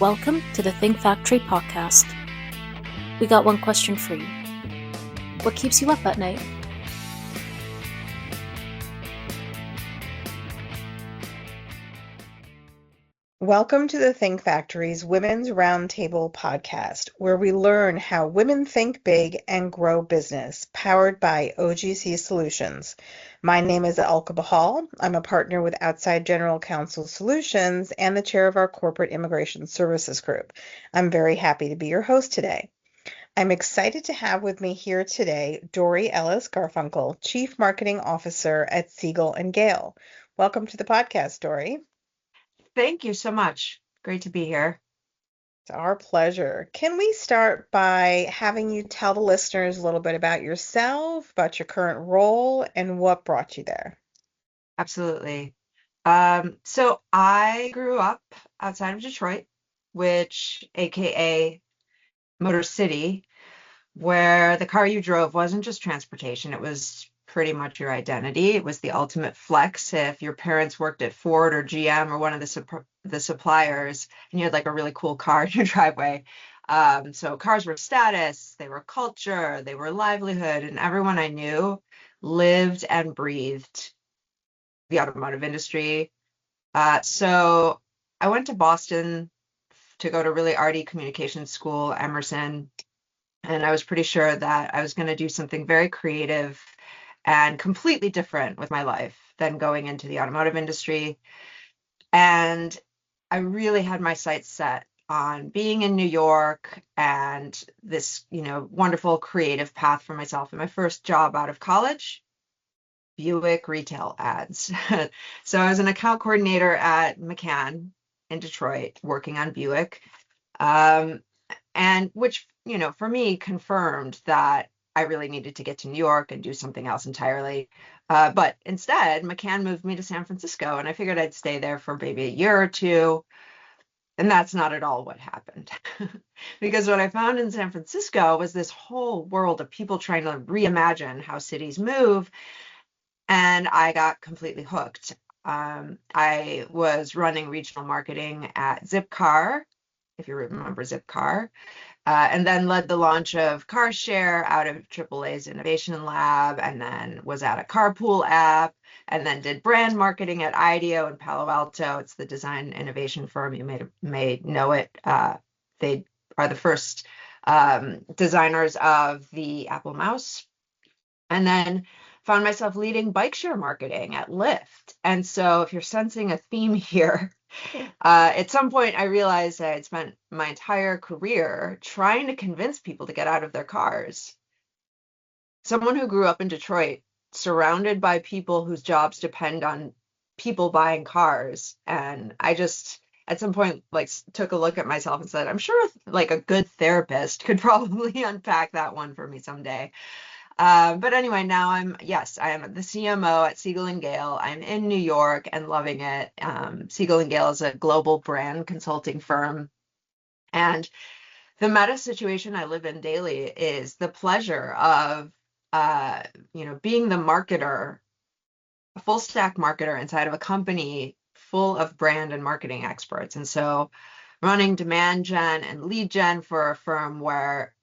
Welcome to the Think Factory podcast. We got one question for you. What keeps you up at night? Welcome to the Think Factory's Women's Roundtable podcast, where we learn how women think big and grow business, powered by OGC Solutions. My name is Alka Bahal. I'm a partner with Outside General Counsel Solutions and the chair of our Corporate Immigration Services Group. I'm very happy to be your host today. I'm excited to have with me here today Dory Ellis Garfinkle, Chief Marketing Officer at Siegel+Gale. Welcome to the podcast, Dory. Thank you so much. Great to be here. It's our pleasure. Can we start by having you tell the listeners a little bit about yourself, about your current role, and what brought you there? Absolutely. So I grew up outside of Detroit, which AKA Motor City, where the car you drove wasn't just transportation, it was pretty much your identity. It was the ultimate flex. If your parents worked at Ford or GM or one of the suppliers, and you had like a really cool car in your driveway. So cars were status, they were culture, they were livelihood, and everyone I knew lived and breathed the automotive industry. So I went to Boston to go to really arty communications school, Emerson, and I was pretty sure that I was going to do something very creative and completely different with my life than going into the automotive industry. And I really had my sights set on being in New York and this, wonderful creative path for myself. And my first job out of college, Buick retail ads. So I was an account coordinator at McCann in Detroit, working on Buick. And which, for me confirmed that I really needed to get to New York and do something else entirely. But instead, McCann moved me to San Francisco, and I figured I'd stay there for maybe a year or two. And that's not at all what happened. Because what I found in San Francisco was this whole world of people trying to reimagine how cities move. And I got completely hooked. I was running regional marketing at Zipcar, if you remember Zipcar. And then led the launch of CarShare out of AAA's Innovation Lab, and then was at a carpool app, and then did brand marketing at IDEO in Palo Alto. It's the design innovation firm. You may know it. They are the first designers of the Apple Mouse. And then found myself leading bike share marketing at Lyft. And so if you're sensing a theme here, at some point, I realized I had spent my entire career trying to convince people to get out of their cars. Someone who grew up in Detroit, surrounded by people whose jobs depend on people buying cars. And I just, at some point, took a look at myself and said, I'm sure a good therapist could probably unpack that one for me someday. But anyway, now I am the CMO at Siegel+Gale. I'm in New York and loving it. Siegel+Gale is a global brand consulting firm. And the meta situation I live in daily is the pleasure of, being the marketer, a full stack marketer inside of a company full of brand and marketing experts. And so running demand gen and lead gen for a firm where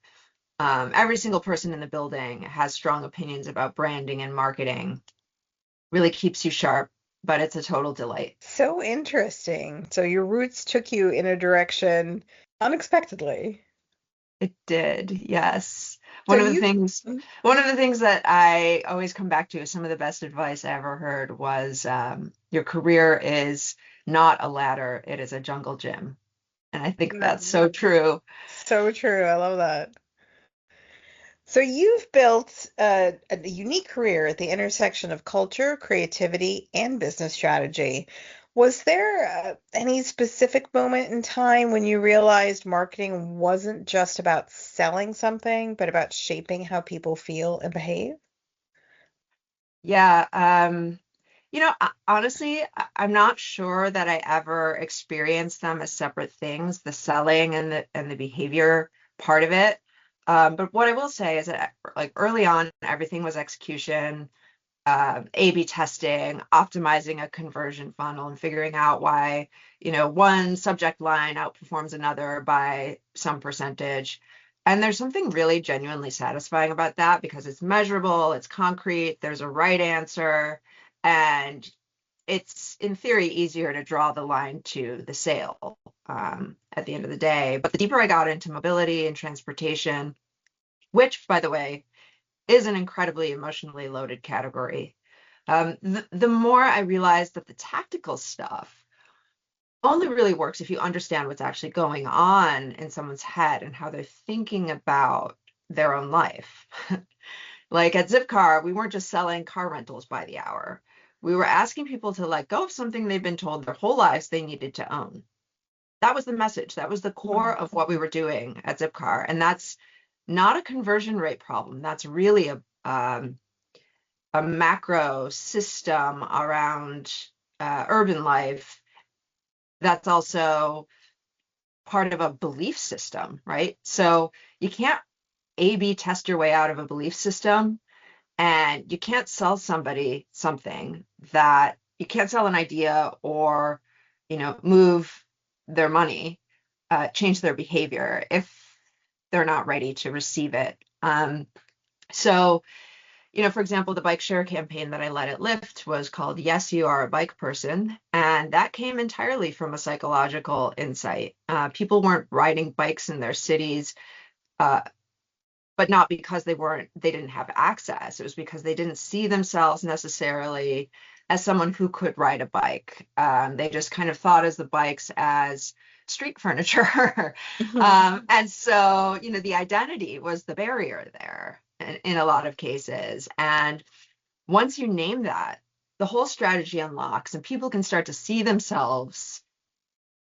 every single person in the building has strong opinions about branding and marketing, really keeps you sharp, but it's a total delight. So interesting. So your roots took you in a direction unexpectedly. It did, yes. One of the things that I always come back to, some of the best advice I ever heard was, your career is not a ladder, it is a jungle gym. And I think that's so true. So true. I love that. So you've built a unique career at the intersection of culture, creativity, and business strategy. Was there any specific moment in time when you realized marketing wasn't just about selling something, but about shaping how people feel and behave? Yeah. Honestly, I'm not sure that I ever experienced them as separate things, the selling and the behavior part of it. But what I will say is that early on, everything was execution. A/B testing, optimizing a conversion funnel, and figuring out why, one subject line outperforms another by some percentage. And there's something really genuinely satisfying about that because it's measurable, it's concrete, there's a right answer, and it's in theory easier to draw the line to the sale at the end of the day. But the deeper I got into mobility and transportation, which, by the way, is an incredibly emotionally loaded category, the more I realized that the tactical stuff only really works if you understand what's actually going on in someone's head and how they're thinking about their own life. Like at Zipcar, we weren't just selling car rentals by the hour. We were asking people to let go of something they've been told their whole lives they needed to own. That was the message. That was the core of what we were doing at Zipcar. And that's not a conversion rate problem. That's really a macro system around urban life that's also part of a belief system, right? So you can't A/B test your way out of a belief system, and you can't sell somebody something that you can't sell an idea or, move their money, change their behavior if they're not ready to receive it. So for example, the bike share campaign that I led at Lyft was called Yes, You Are a Bike Person. And that came entirely from a psychological insight. People weren't riding bikes in their cities, but not because they didn't have access. It was because they didn't see themselves necessarily as someone who could ride a bike. They just kind of thought as the bikes as street furniture. And so, the identity was the barrier there in a lot of cases. And once you name that, the whole strategy unlocks and people can start to see themselves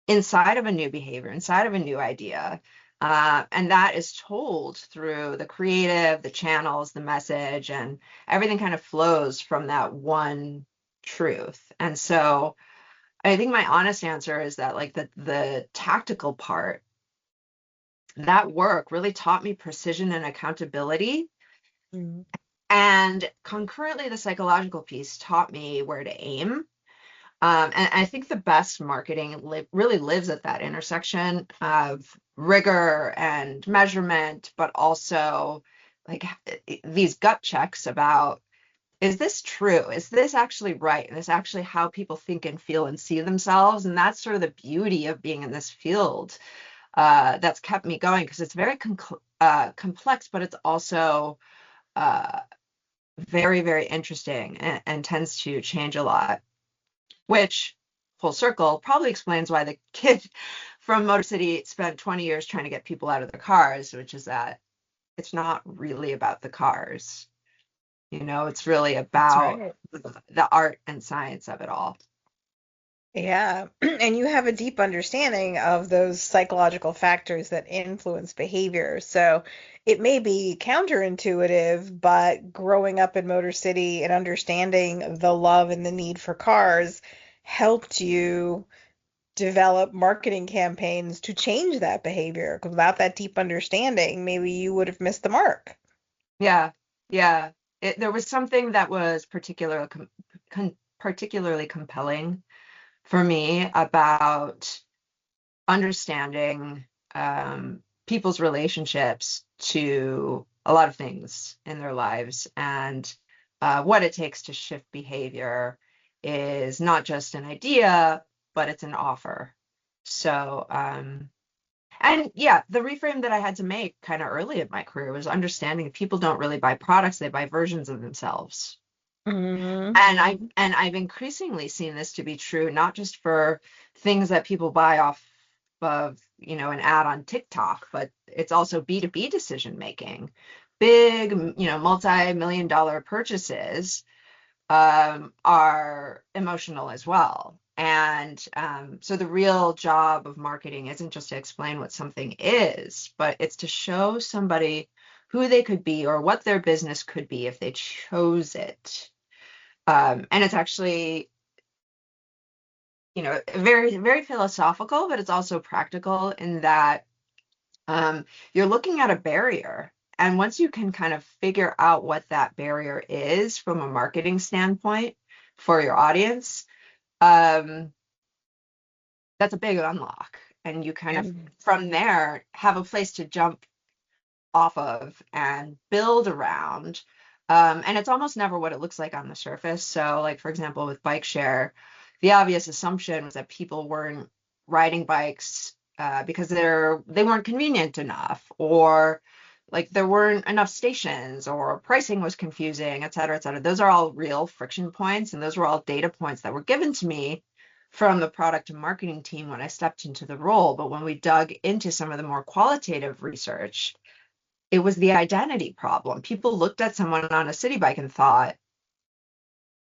inside of a new behavior, inside of a new idea. And that is told through the creative, the channels, the message, and everything kind of flows from that one truth. And so I think my honest answer is that like the tactical part, that work really taught me precision and accountability. Mhm. And concurrently, the psychological piece taught me where to aim. And I think the best marketing really lives at that intersection of rigor and measurement, but also like these gut checks about, is this true? Is this actually right? And is this actually how people think and feel and see themselves? And that's sort of the beauty of being in this field that's kept me going, because it's very complex, but it's also very, very interesting and tends to change a lot, which, full circle, probably explains why the kid from Motor City spent 20 years trying to get people out of their cars, which is that it's not really about the cars. It's really That's about right. the art and science of it all. Yeah, and you have a deep understanding of those psychological factors that influence behavior. So it may be counterintuitive, but growing up in Motor City and understanding the love and the need for cars helped you develop marketing campaigns to change that behavior. 'Cause without that deep understanding, maybe you would have missed the mark. Yeah, yeah. There was something that was particularly compelling for me about understanding people's relationships to a lot of things in their lives, and what it takes to shift behavior is not just an idea, but it's an offer. So, and yeah, the reframe that I had to make kind of early in my career was understanding people don't really buy products, they buy versions of themselves. Hmm. And I've increasingly seen this to be true, not just for things that people buy off of, an ad on TikTok, but it's also B2B decision making. Big, multi-million dollar purchases are emotional as well. And so the real job of marketing isn't just to explain what something is, but it's to show somebody who they could be or what their business could be if they chose it. And it's actually, very, very philosophical, but it's also practical in that you're looking at a barrier. And once you can kind of figure out what that barrier is from a marketing standpoint for your audience, um, that's a big unlock. And you kind of, Mm. from there, have a place to jump off of and build around. And it's almost never what it looks like on the surface. So, like, for example, with bike share, the obvious assumption was that people weren't riding bikes because they weren't convenient enough, or like there weren't enough stations, or pricing was confusing, et cetera, et cetera. Those are all real friction points, and those were all data points that were given to me from the product and marketing team when I stepped into the role. But when we dug into some of the more qualitative research, it was the identity problem. People looked at someone on a city bike and thought,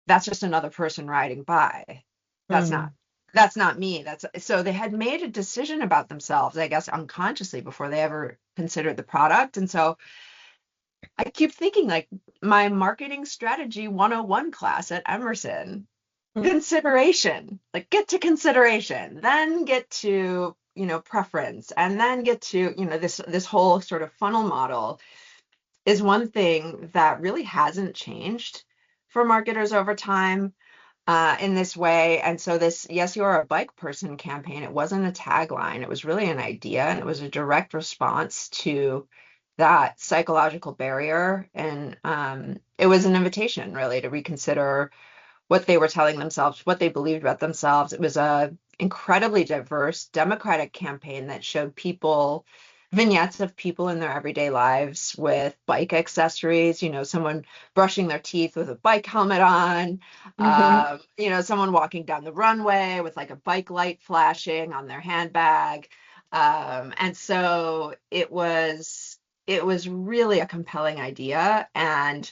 that's just another person riding by. That's not Mm. that's not me. That's so they had made a decision about themselves, I guess, unconsciously before they ever considered the product. And so I keep thinking, like, my marketing strategy 101 class at Emerson, consideration, like, get to consideration, then get to, preference, and then get to, this whole sort of funnel model is one thing that really hasn't changed for marketers over time in this way. And so this Yes, You're a Bike Person campaign, it wasn't a tagline. It was really an idea, and it was a direct response to that psychological barrier. And it was an invitation really to reconsider what they were telling themselves, what they believed about themselves. It was a incredibly diverse Democratic campaign that showed vignettes of people in their everyday lives with bike accessories, someone brushing their teeth with a bike helmet on, Mhm. someone walking down the runway with like a bike light flashing on their handbag. And so it was really a compelling idea. And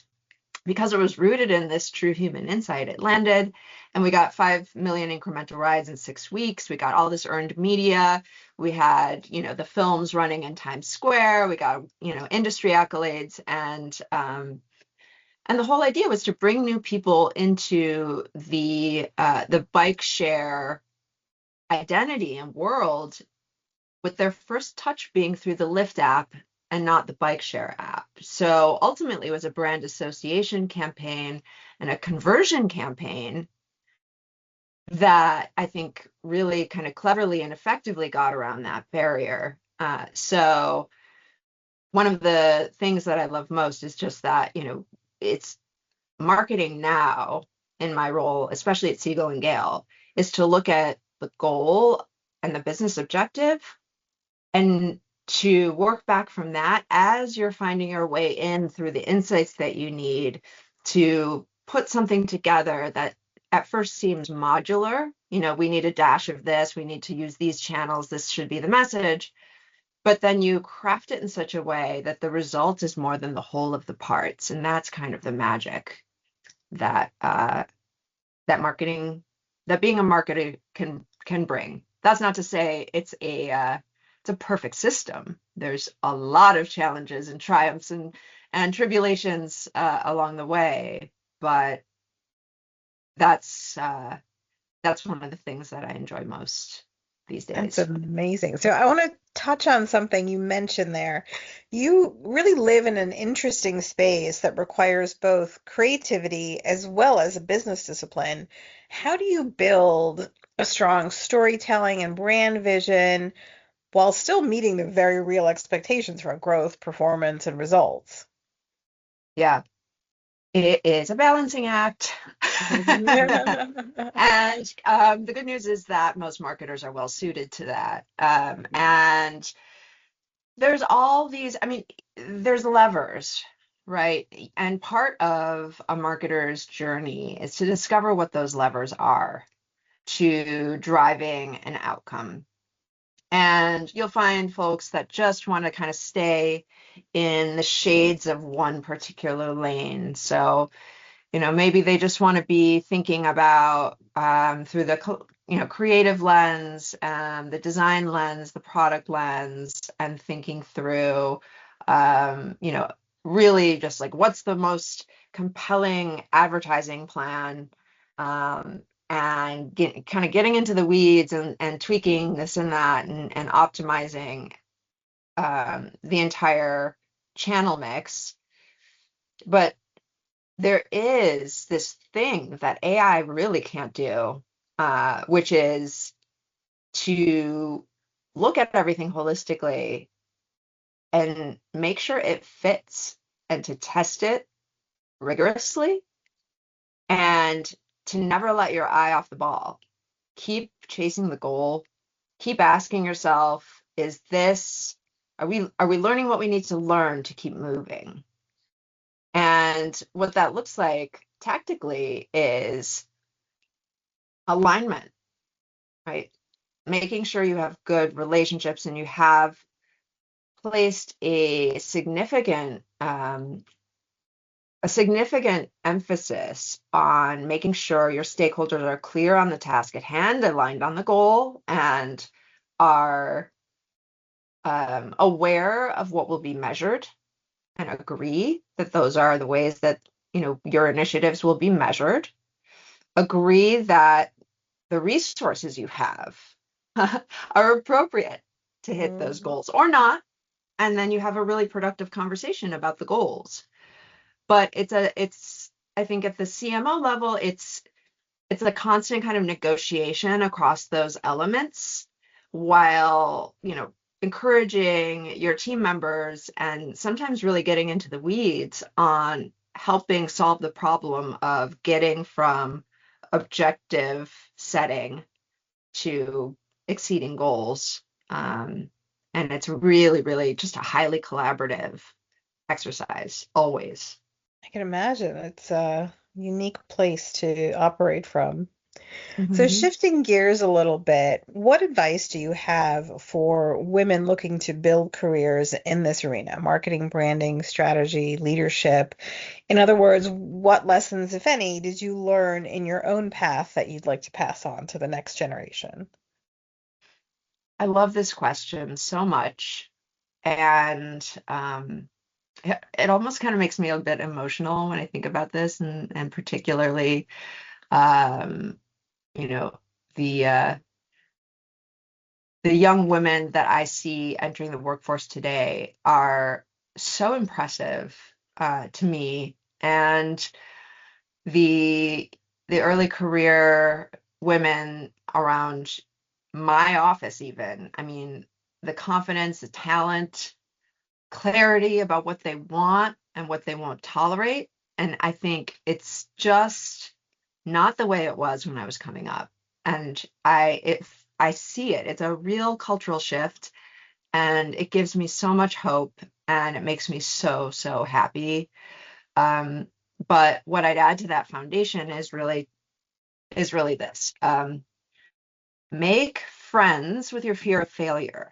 because it was rooted in this true human insight, it landed, and we got 5 million incremental rides in 6 weeks. We got all this earned media. We had, the films running in Times Square. We got, industry accolades, and the whole idea was to bring new people into the bike share identity and world, with their first touch being through the Lyft app and not the bike share app. So ultimately, it was a brand association campaign and a conversion campaign that I think really kind of cleverly and effectively got around that barrier. So one of the things that I love most is just that, it's marketing now in my role, especially at Siegel+Gale, is to look at the goal and the business objective, and to work back from that as you're finding your way in through the insights that you need to put something together that at first seems modular. We need a dash of this, we need to use these channels, this should be the message. But then you craft it in such a way that the result is more than the whole of the parts. And that's kind of the magic that that marketing, that being a marketer can bring. That's not to say it's a perfect system. There's a lot of challenges and triumphs and tribulations along the way, but that's one of the things that I enjoy most these That's days. amazing. So I want to touch on something you mentioned there. You really live in an interesting space that requires both creativity as well as a business discipline. How do you build a strong storytelling and brand vision while still meeting the very real expectations for growth, performance, and results? Yeah, it is a balancing act. And the good news is that most marketers are well suited to that. And there's all these, I mean, there's levers, right? And part of a marketer's journey is to discover what those levers are to driving an outcome. And you'll find folks that just want to kind of stay in the shades of one particular lane. So, maybe they just want to be thinking about through the creative lens, the design lens, the product lens, and thinking through, um, you know, really just like what's the most compelling advertising plan, um, and kind of getting into the weeds and tweaking this and that and optimizing the entire channel mix. But there is this thing that AI really can't do, which is to look at everything holistically and make sure it fits and to test it rigorously and to never let your eye off the ball. Keep chasing the goal. Keep asking yourself, are we learning what we need to learn to keep moving? And what that looks like tactically is alignment, right? Making sure you have good relationships and you have placed a significant emphasis on making sure your stakeholders are clear on the task at hand, aligned on the goal, and are aware of what will be measured and agree that those are the ways that your initiatives will be measured. Agree that the resources you have are appropriate to hit those goals or not, and then you have a really productive conversation about the goals. But it's I think at the CMO level, it's a constant kind of negotiation across those elements while, encouraging your team members and sometimes really getting into the weeds on helping solve the problem of getting from objective setting to exceeding goals. And it's really, really just a highly collaborative exercise, always. I can imagine. It's a unique place to operate from. So, Mm-hmm. shifting gears a little bit, what advice do you have for women looking to build careers in this arena? Marketing, branding, strategy, leadership. In other words, what lessons, if any, did you learn in your own path that you'd like to pass on to the next generation? I love this question so much. And it almost kind of makes me a bit emotional when I think about this, and particularly, um, you know, the the young women that I see entering the workforce today are so impressive to me, and the early career women around my office, even. I mean, the confidence, the talent, clarity about what they want and what they won't tolerate. And I think it's just not the way it was when I was coming up. And I see it. It's a real cultural shift, and it gives me so much hope, and it makes me so, so happy. Um, but what I'd add to that foundation is really this. Make friends with your fear of failure.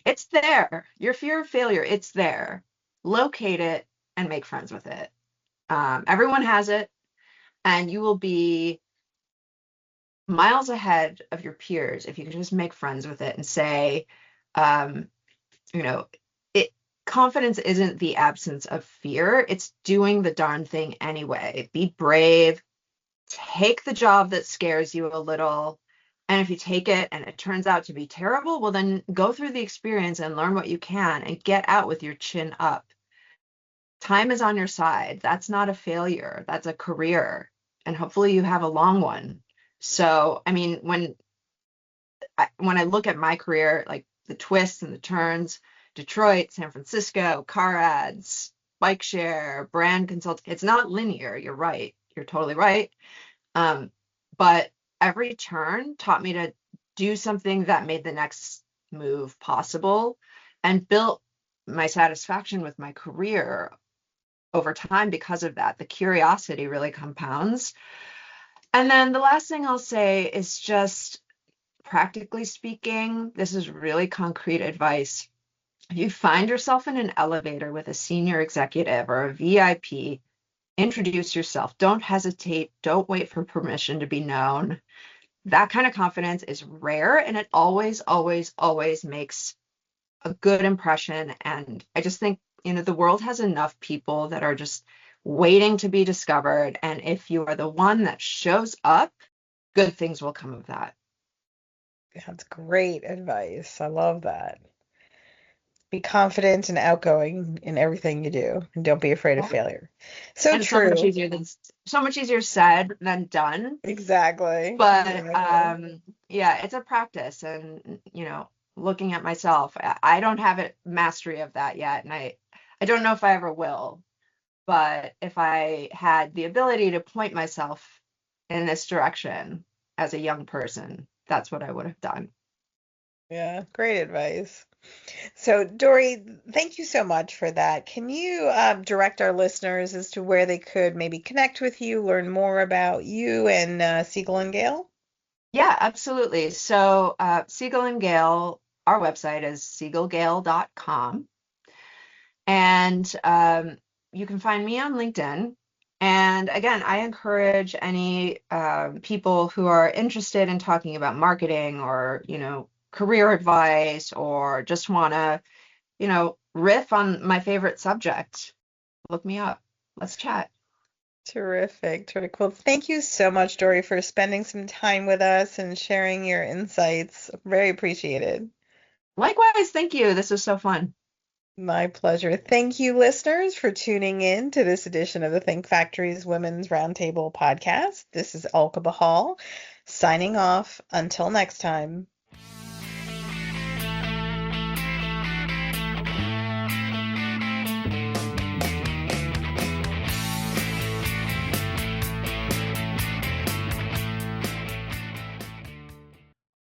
It's there. Your fear of failure, it's there. Locate it and make friends with it. Everyone has it, and you will be miles ahead of your peers if you can just make friends with it and say, um, you know, it confidence isn't the absence of fear, it's doing the darn thing anyway. Be brave, take the job that scares you a little. And if you take it and it turns out to be terrible, well, then go through the experience and learn what you can and get out with your chin up. Time is on your side. That's not a failure. That's a career. And hopefully you have a long one. So, I mean, when I look at my career, like the twists and the turns, Detroit, San Francisco, car ads, bike share, brand consulting, it's not linear. You're right. You're totally right. But every turn taught me to do something that made the next move possible and built my satisfaction with my career over time because of that. The curiosity really compounds. And then the last thing I'll say is just practically speaking, this is really concrete advice. If you find yourself in an elevator with a senior executive or a VIP, introduce yourself. Don't hesitate. Don't wait for permission to be known. That kind of confidence is rare, and it always, always, always makes a good impression. And I just think, the world has enough people that are just waiting to be discovered. And if you are the one that shows up, good things will come of that. That's great advice. I love that. Be confident and outgoing in everything you do, and don't be afraid of failure. So And true. so much easier said than done. Exactly. But Exactly. yeah, it's a practice, and looking at myself, I don't have it mastery of that yet, and I don't know if I ever will. But if I had the ability to point myself in this direction as a young person, that's what I would have done. Yeah, great advice. So, Dory, thank you so much for that. Can you direct our listeners as to where they could maybe connect with you, learn more about you and Siegel and Gale? Yeah, absolutely. So, Siegel and Gale, our website is siegelgale.com. And you can find me on LinkedIn. And again, I encourage any people who are interested in talking about marketing or, career advice, or just want to, riff on my favorite subject. Look me up. Let's chat. Terrific, terrific. Well, thank you so much, Dory, for spending some time with us and sharing your insights. Very appreciated. Likewise, thank you. This was so fun. My pleasure. Thank you, listeners, for tuning in to this edition of the Think Factory's Women's Roundtable podcast. This is Alka Bahal signing off. Until next time.